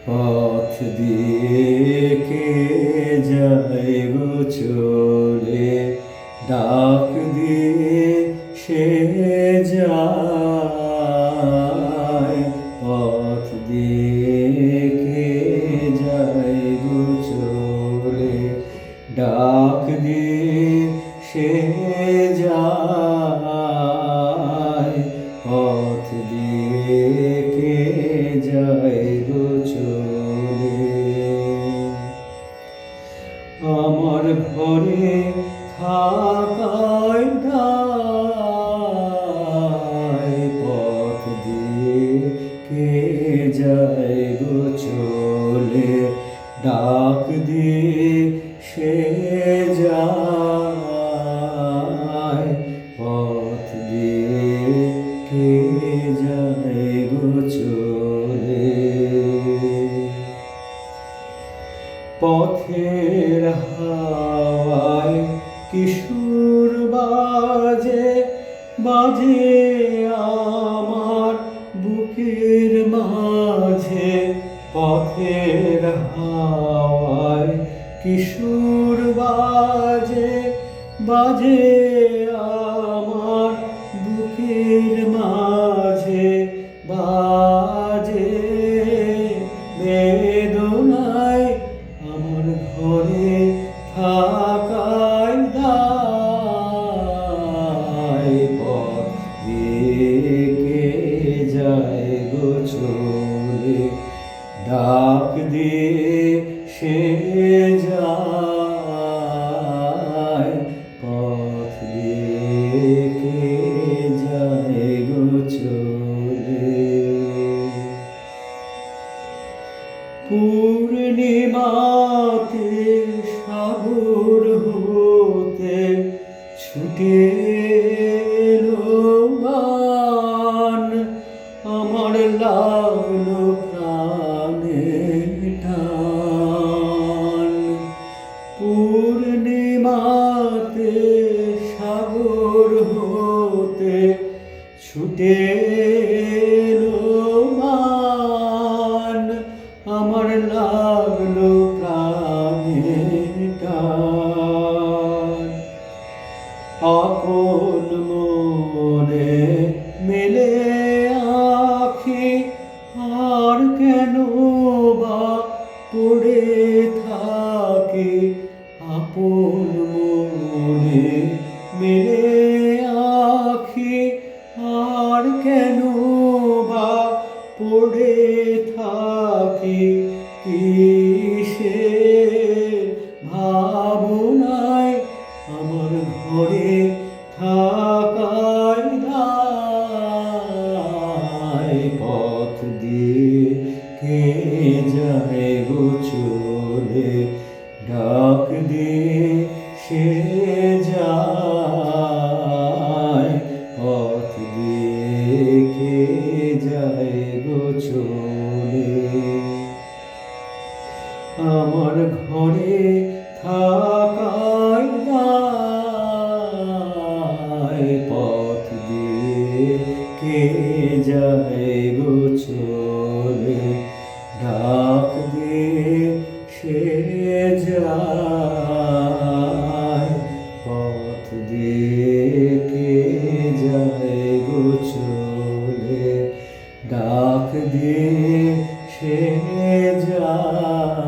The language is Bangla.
পথ দিয়ে কে যায় গো চলে, ডাক দিয়ে সে যায়। পথ দিয়ে কে যায় গো চলে, ডাক দিয়ে সে যায়। পথ দিয়ে কে যায় গো চলে। আমার ঘরে থাকায় দায়, পথ দিয়ে কে যায় গো চলে, ডাক দিয়ে সে যায়। পথ দিয়ে কে যায় গো চলে। পথের হাওয়ায় কিশোর বাজে বাজে আমার বুকের মাঝে। পথের হাওয়ায় কিশোর বাজে বাজে আমার বুকের মাঝে, বাজে বেদনায় আমার ঘরে থাকায় দায়। পথ দিয়ে কে যায় গো চলে, ডাক দিয়ে সে যায়। পথ দিয়ে কে যায় গো চলে। পূর্ণিমাতে সাগর হতে ছুটে এলো গান, আমার লাগলো প্রাণে টান। পূর্ণিমাতে সাগর হতে ছুটে এলো গান, আমার লাগলো প্রাণে টান। আপন মনে মেলে আঁখি, আর কেন বা পড়ে থাকি। আপন মনে মেলে আঁখি, আর কেন বা পড়ে থাকি। কিসের ভাবনায় আমার ঘরে থাকায় দায়। পথ দিয়ে কে যায় গো চলে, ডাক দিয়ে সে যায়। পথ দিয়ে কে যায় গো চলে। আমার ঘরে থাকায় দায়, পথ দিয়ে কে যায় গো চলে, ডাক দিয়ে সে যায়। পথ দিয়ে কে যায় গো চলে, ডাক দিয়ে সে যায়।